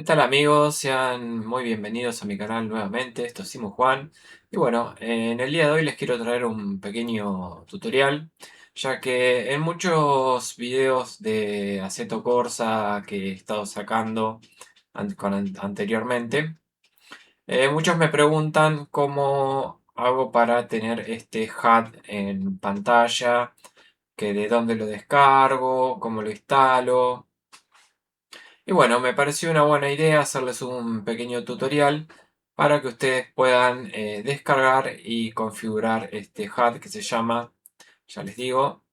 ¿Qué tal amigos? Sean muy bienvenidos a mi canal nuevamente, esto es Simo Juan. Y bueno, en el día de hoy les quiero traer un pequeño tutorial, ya que en muchos videos de Assetto Corsa que he estado sacando anteriormente, muchos me preguntan cómo hago para tener este HUD en pantalla, que de dónde lo descargo, cómo lo instalo. Y bueno, me pareció una buena idea hacerles un pequeño tutorial para que ustedes puedan descargar y configurar este HUD que se llama, ya les digo,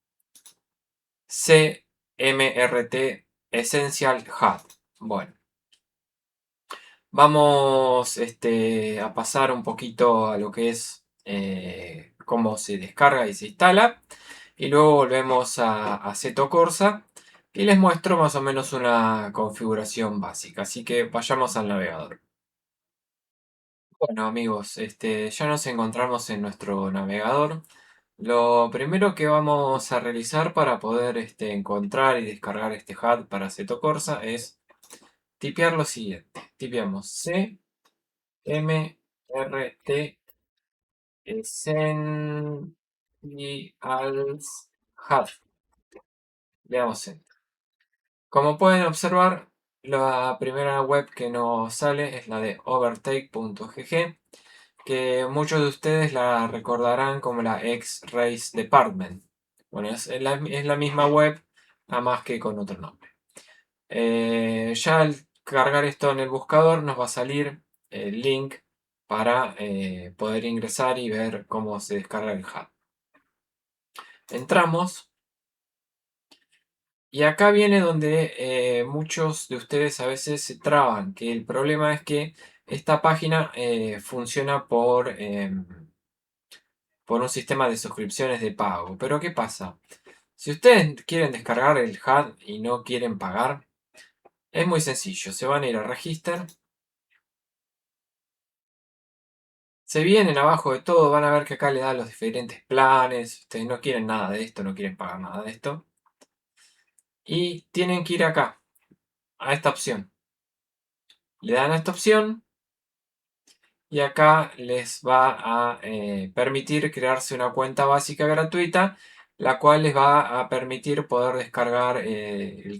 CMRT Essential HUD. Bueno, vamos a pasar un poquito a lo que es cómo se descarga y se instala. Y luego volvemos a Assetto Corsa y les muestro más o menos una configuración básica. Así que vayamos al navegador. Bueno amigos, ya nos encontramos en nuestro navegador. Lo primero que vamos a realizar para poder encontrar y descargar este HUD para Assetto Corsa es tipear lo siguiente. Tipeamos CMRT Essentials HUD. Le damos Enter. Como pueden observar, la primera web que nos sale es la de overtake.gg, que muchos de ustedes la recordarán como la X-Race Department. Bueno, es la misma web, nada más que con otro nombre. Ya al cargar esto en el buscador nos va a salir el link para poder ingresar y ver cómo se descarga el HUD. Entramos. Y acá viene donde muchos de ustedes a veces se traban, que el problema es que esta página funciona por un sistema de suscripciones de pago. Pero ¿qué pasa? Si ustedes quieren descargar el HUD y no quieren pagar, es muy sencillo. Se van a ir a Register, se vienen abajo de todo, van a ver que acá le da los diferentes planes. Ustedes no quieren nada de esto, no quieren pagar nada de esto. Y tienen que ir acá, a esta opción. Le dan a esta opción. Y acá les va a permitir crearse una cuenta básica gratuita, la cual les va a permitir poder descargar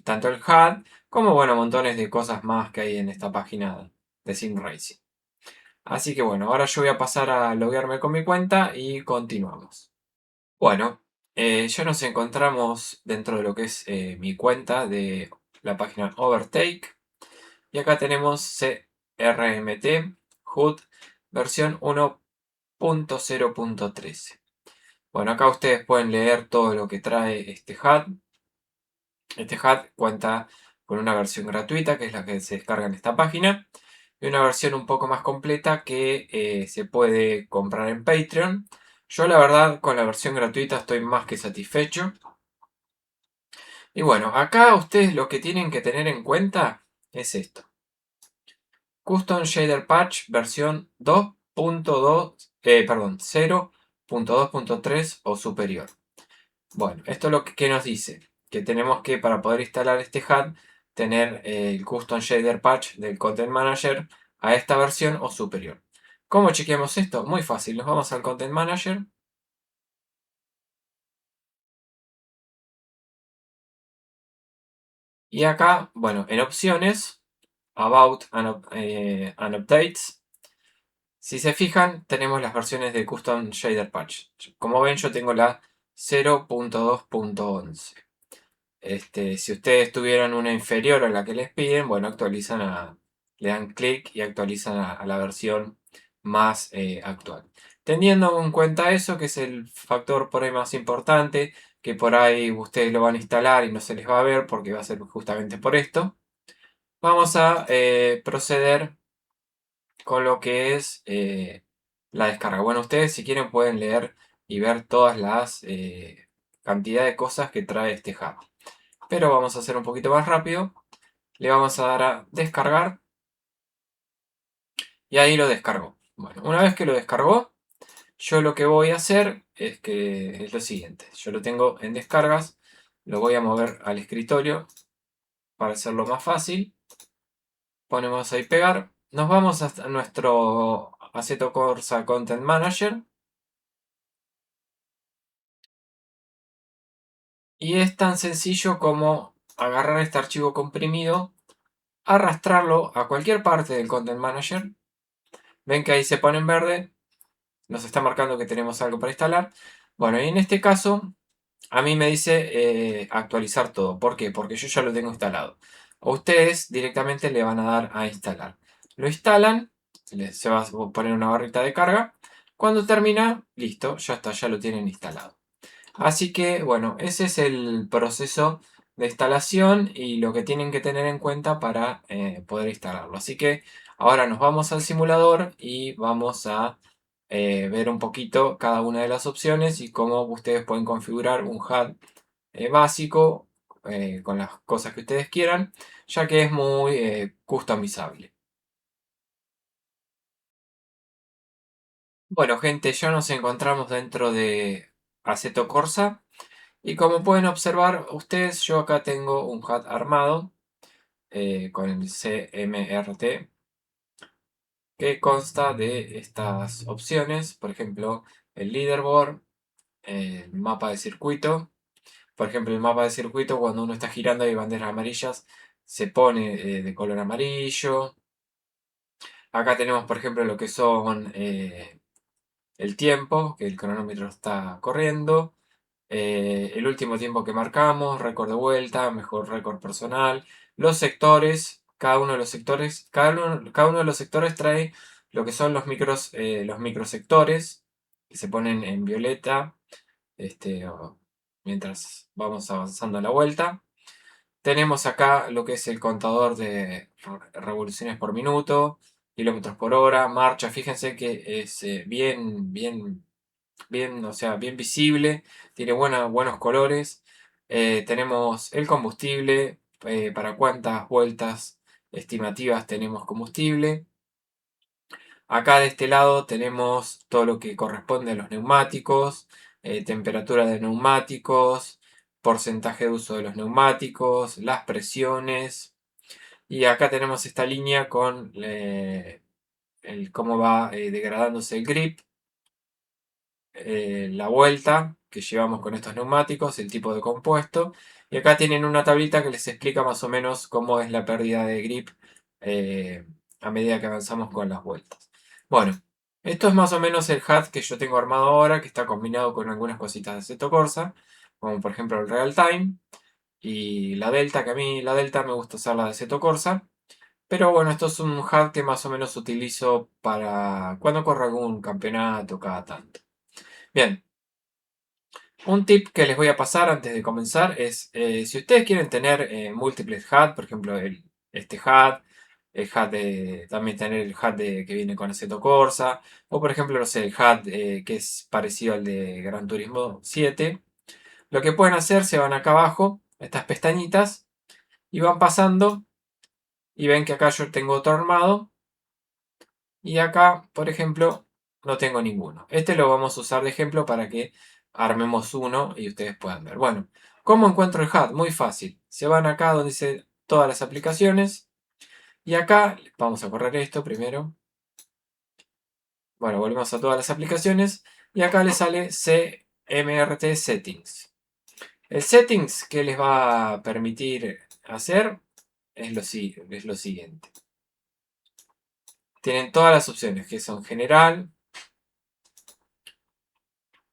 tanto el HUD como bueno, montones de cosas más que hay en esta página de SimRacing. Así que bueno, ahora yo voy a pasar a loguearme con mi cuenta y continuamos. Bueno, ya nos encontramos dentro de lo que es mi cuenta de la página Overtake. Y acá tenemos CRMT HUD versión 1.0.13. Bueno, acá ustedes pueden leer todo lo que trae este HUD. Este HUD cuenta con una versión gratuita, que es la que se descarga en esta página, y una versión un poco más completa que se puede comprar en Patreon. Yo la verdad con la versión gratuita estoy más que satisfecho. Y bueno, acá ustedes lo que tienen que tener en cuenta es esto. Custom Shader Patch versión 2.2, perdón, 0.2.3 o superior. Bueno, esto es lo que nos dice, que tenemos que, para poder instalar este HUD, tener el Custom Shader Patch del Content Manager a esta versión o superior. ¿Cómo chequeamos esto? Muy fácil, nos vamos al Content Manager y acá, bueno, en opciones, About and Updates. Si se fijan, tenemos las versiones de Custom Shader Patch. Como ven, yo tengo la 0.2.11. Si ustedes tuvieran una inferior a la que les piden, bueno, le dan clic y actualizan a la versión más actual. Teniendo en cuenta eso, que es el factor por ahí más importante, que por ahí ustedes lo van a instalar y no se les va a ver porque va a ser justamente por esto, vamos a proceder con lo que es la descarga. Bueno, ustedes si quieren pueden leer y ver todas las cantidad de cosas que trae este hub. Pero vamos a hacer un poquito más rápido. Le vamos a dar a descargar y ahí lo descargó. Bueno, una vez que lo descargó, yo lo que voy a hacer es lo siguiente. Yo lo tengo en descargas, lo voy a mover al escritorio para hacerlo más fácil. Ponemos ahí pegar. Nos vamos hasta nuestro Assetto Corsa Content Manager. Y es tan sencillo como agarrar este archivo comprimido, arrastrarlo a cualquier parte del Content Manager. Ven que ahí se pone en verde, nos está marcando que tenemos algo para instalar. Bueno, y en este caso, a mí me dice actualizar todo. ¿Por qué? Porque yo ya lo tengo instalado. A ustedes directamente le van a dar a instalar. Lo instalan, se va a poner una barrita de carga. Cuando termina, listo, ya está, ya lo tienen instalado. Así que, bueno, ese es el proceso de instalación y lo que tienen que tener en cuenta para poder instalarlo. Así que ahora nos vamos al simulador y vamos a ver un poquito cada una de las opciones y cómo ustedes pueden configurar un HUD básico con las cosas que ustedes quieran, ya que es muy customizable. Bueno, gente, ya nos encontramos dentro de Assetto Corsa. Y como pueden observar ustedes, yo acá tengo un HUD armado con el CMRT que consta de estas opciones, por ejemplo, el leaderboard, el mapa de circuito. Por ejemplo, el mapa de circuito, cuando uno está girando hay banderas amarillas, se pone de color amarillo. Acá tenemos, por ejemplo, lo que son el tiempo, que el cronómetro está corriendo. El último tiempo que marcamos, récord de vuelta, mejor récord personal, los sectores, cada uno de los sectores, cada uno de los sectores trae lo que son los microsectores, que se ponen en violeta mientras vamos avanzando a la vuelta. Tenemos acá lo que es el contador de revoluciones por minuto, kilómetros por hora, marcha. Fíjense que es bien, o sea, bien visible, tiene buenos colores. Tenemos el combustible, para cuántas vueltas estimativas tenemos combustible. Acá de este lado tenemos todo lo que corresponde a los neumáticos, temperatura de neumáticos, porcentaje de uso de los neumáticos, las presiones. Y acá tenemos esta línea con cómo va degradándose el grip, la vuelta que llevamos con estos neumáticos, el tipo de compuesto. Y acá tienen una tablita que les explica más o menos cómo es la pérdida de grip eh, a medida que avanzamos con las vueltas. Bueno, esto es más o menos el HUD que yo tengo armado ahora, que está combinado con algunas cositas de Assetto Corsa, como por ejemplo el Real Time y la Delta, que a mí la Delta me gusta usar la de Assetto Corsa. Pero bueno, esto es un HUD que más o menos utilizo para cuando corro algún campeonato cada tanto. Bien, un tip que les voy a pasar antes de comenzar es, si ustedes quieren tener múltiples HUD, por ejemplo este HUD, el HUD también tener el HUD que viene con Assetto Corsa, o por ejemplo, no sé, el HUD que es parecido al de Gran Turismo 7, lo que pueden hacer, se van acá abajo, a estas pestañitas, y van pasando, y ven que acá yo tengo otro armado, y acá, por ejemplo, no tengo ninguno. Este lo vamos a usar de ejemplo para que armemos uno y ustedes puedan ver. Bueno, ¿cómo encuentro el HUD? Muy fácil. Se van acá donde dice todas las aplicaciones. Y acá, vamos a correr esto primero. Bueno, volvemos a todas las aplicaciones. Y acá les sale CMRT Settings. El Settings que les va a permitir hacer es lo siguiente. Tienen todas las opciones que son general,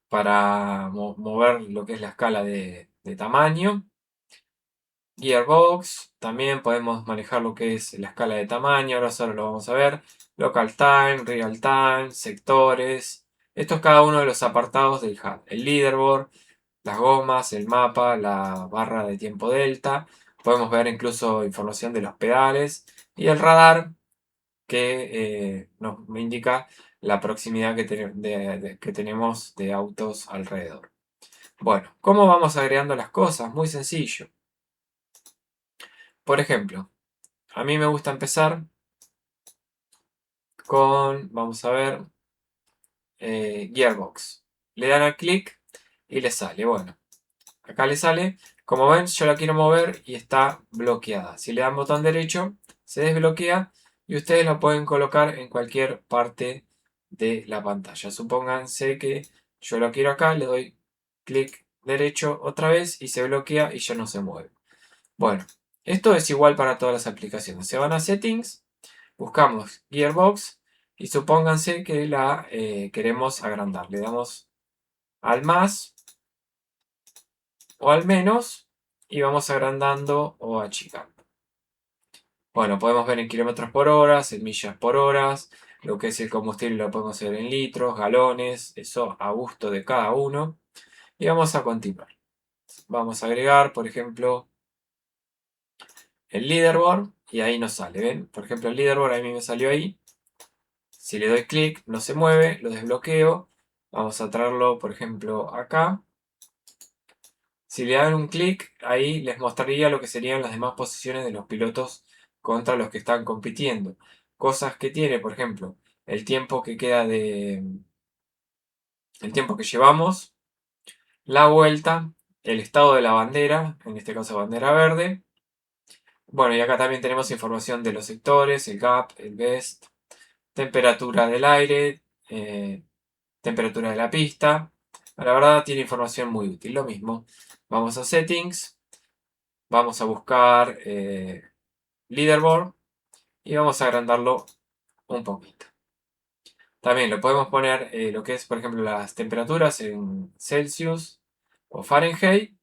para mover lo que es la escala de tamaño. Gearbox, también podemos manejar lo que es la escala de tamaño, ahora solo lo vamos a ver. Local time, real time, sectores. Esto es cada uno de los apartados del HUD. El leaderboard, las gomas, el mapa, la barra de tiempo delta. Podemos ver incluso información de los pedales. Y el radar, que nos indica la proximidad que tenemos de autos alrededor. Bueno, ¿cómo vamos agregando las cosas? Muy sencillo. Por ejemplo, a mí me gusta empezar con, vamos a ver, Gearbox. Le dan al clic y le sale. Bueno, acá le sale. Como ven, yo la quiero mover y está bloqueada. Si le dan botón derecho, se desbloquea y ustedes lo pueden colocar en cualquier parte de la pantalla. Supónganse que yo lo quiero acá, le doy clic derecho otra vez y se bloquea y ya no se mueve. Bueno, esto es igual para todas las aplicaciones. Se van a Settings, buscamos Gearbox y supónganse que la queremos agrandar. Le damos al más o al menos y vamos agrandando o achicando. Bueno, podemos ver en kilómetros por hora, en millas por hora, lo que es el combustible lo podemos ver en litros, galones, eso a gusto de cada uno. Y vamos a continuar. Vamos a agregar, por ejemplo, el leaderboard y ahí nos sale, ¿ven? Por ejemplo, el leaderboard a mí me salió ahí. Si le doy clic no se mueve, lo desbloqueo. Vamos a traerlo, por ejemplo, acá. Si le dan un clic, ahí les mostraría lo que serían las demás posiciones de los pilotos contra los que están compitiendo. Cosas que tiene, por ejemplo, el tiempo que queda el tiempo que llevamos, la vuelta, el estado de la bandera, en este caso bandera verde. Bueno, y acá también tenemos información de los sectores, el gap, el best, temperatura del aire, temperatura de la pista. La verdad tiene información muy útil. Lo mismo, vamos a settings, vamos a buscar leaderboard y vamos a agrandarlo un poquito. También lo podemos poner lo que es, por ejemplo, las temperaturas en Celsius o Fahrenheit.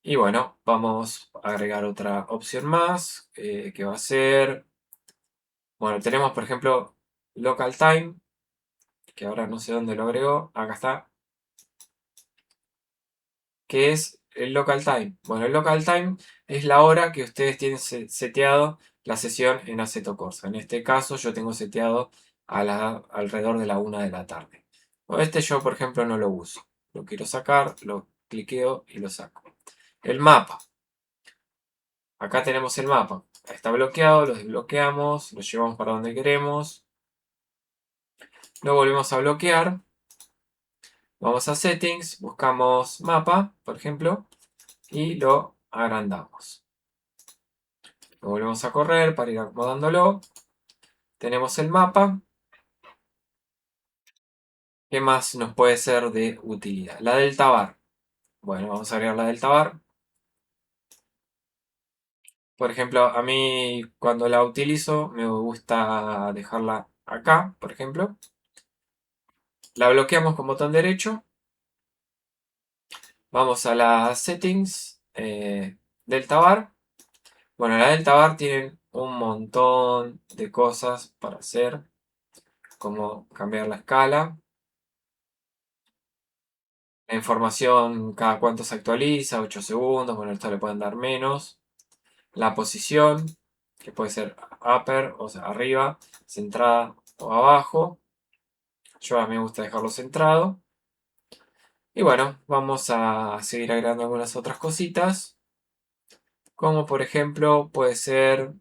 Y bueno, vamos a agregar otra opción más que va a ser, bueno, tenemos por ejemplo local time, que ahora no sé dónde lo agregó, acá está, que es el local time. Bueno, el local time es la hora que ustedes tienen seteado la sesión en Assetto Corsa. En este caso yo tengo seteado alrededor de la 1 de la tarde. O este yo, por ejemplo, no lo uso. Lo quiero sacar, lo cliqueo y lo saco. El mapa. Acá tenemos el mapa. Está bloqueado, lo desbloqueamos, lo llevamos para donde queremos. Lo volvemos a bloquear. Vamos a Settings, buscamos mapa, por ejemplo, y lo agrandamos. Lo volvemos a correr para ir acomodándolo. Tenemos el mapa. ¿Qué más nos puede ser de utilidad? La delta bar. Bueno, vamos a agregar la delta bar. Por ejemplo, a mí cuando la utilizo me gusta dejarla acá, por ejemplo. La bloqueamos con botón derecho. Vamos a las settings. Delta bar. Bueno, la delta bar tiene un montón de cosas para hacer. Como cambiar la escala. La información cada cuánto se actualiza, 8 segundos, bueno, esto le pueden dar menos. La posición, que puede ser upper, o sea, arriba, centrada o abajo. Yo a mí me gusta dejarlo centrado. Y bueno, vamos a seguir agregando algunas otras cositas. Como por ejemplo, puede ser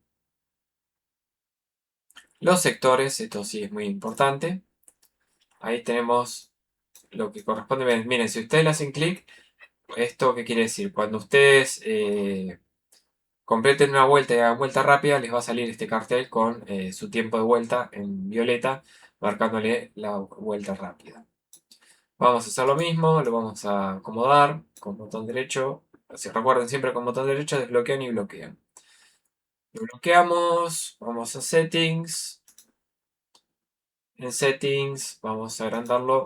los sectores, esto sí es muy importante. Ahí tenemos lo que corresponde. Miren, si ustedes le hacen clic, ¿esto qué quiere decir? Cuando ustedes completen una vuelta y hagan vuelta rápida, les va a salir este cartel con su tiempo de vuelta en violeta, marcándole la vuelta rápida. Vamos a hacer lo mismo, lo vamos a acomodar con botón derecho. Si recuerden siempre con botón derecho desbloquean y bloquean. Lo bloqueamos, vamos a Settings. En Settings vamos a agrandarlo.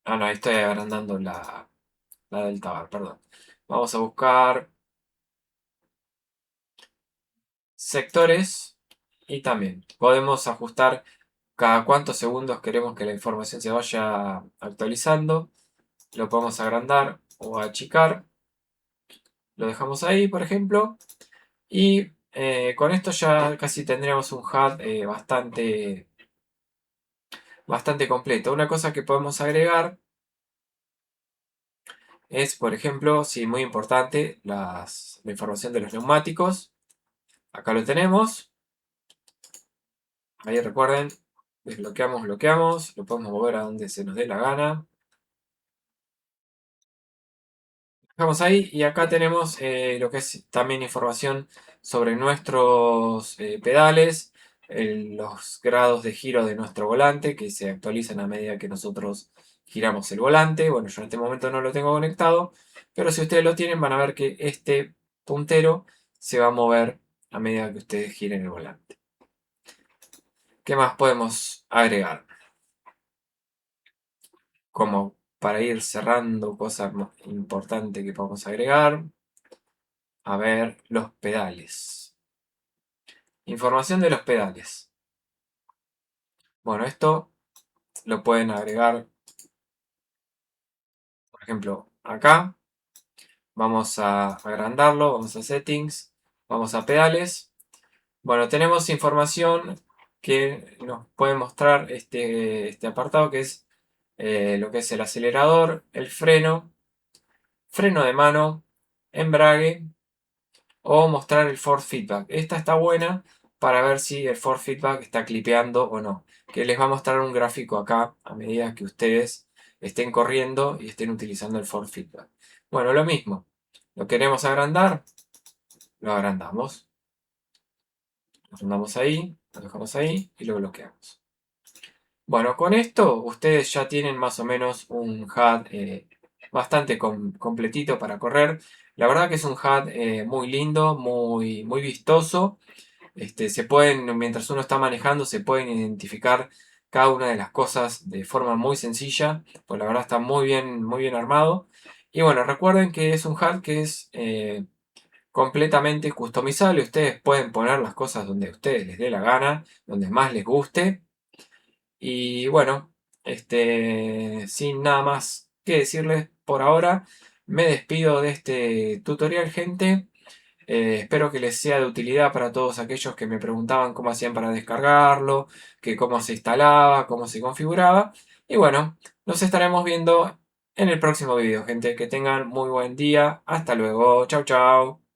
Ah, no, ahí estoy agrandando la delta bar, perdón. Vamos a buscar sectores y también podemos ajustar cada cuántos segundos queremos que la información se vaya actualizando. Lo podemos agrandar o achicar. Lo dejamos ahí, por ejemplo. Y con esto ya casi tendríamos un HUD bastante completo. Una cosa que podemos agregar es, por ejemplo, sí, muy importante, la información de los neumáticos. Acá lo tenemos. Ahí recuerden, desbloqueamos, bloqueamos. Lo podemos mover a donde se nos dé la gana. Dejamos ahí y acá tenemos lo que es también información sobre nuestros pedales, los grados de giro de nuestro volante que se actualizan a medida que nosotros giramos el volante. Bueno, yo en este momento no lo tengo conectado, pero si ustedes lo tienen van a ver que este puntero se va a mover a medida que ustedes giren el volante. ¿Qué más podemos agregar? Como para ir cerrando, cosas importantes que podemos agregar. A ver, los pedales. Información de los pedales. Bueno, esto lo pueden agregar, por ejemplo, acá. Vamos a agrandarlo, vamos a settings, vamos a pedales. Bueno, tenemos información que nos puede mostrar este apartado que es lo que es el acelerador, el freno, freno de mano, embrague o mostrar el force feedback. Esta está buena para ver si el force feedback está clipeando o no. Que les va a mostrar un gráfico acá a medida que ustedes estén corriendo y estén utilizando el force feedback. Bueno, lo mismo. ¿Lo queremos agrandar? Lo agrandamos. Lo agrandamos ahí, lo dejamos ahí y lo bloqueamos. Bueno, con esto ustedes ya tienen más o menos un HUD bastante completito para correr. La verdad que es un HUD muy lindo, muy vistoso. Se pueden, mientras uno está manejando, se pueden identificar cada una de las cosas de forma muy sencilla, pues la verdad está muy bien armado. Y bueno, recuerden que es un HUD que es completamente customizable. Ustedes pueden poner las cosas donde a ustedes les dé la gana, donde más les guste. Y bueno, sin nada más que decirles por ahora, me despido de este tutorial, gente. Espero que les sea de utilidad para todos aquellos que me preguntaban cómo hacían para descargarlo, que cómo se instalaba, cómo se configuraba. Y bueno, nos estaremos viendo en el próximo video, gente. Que tengan muy buen día. Hasta luego. Chau, chau.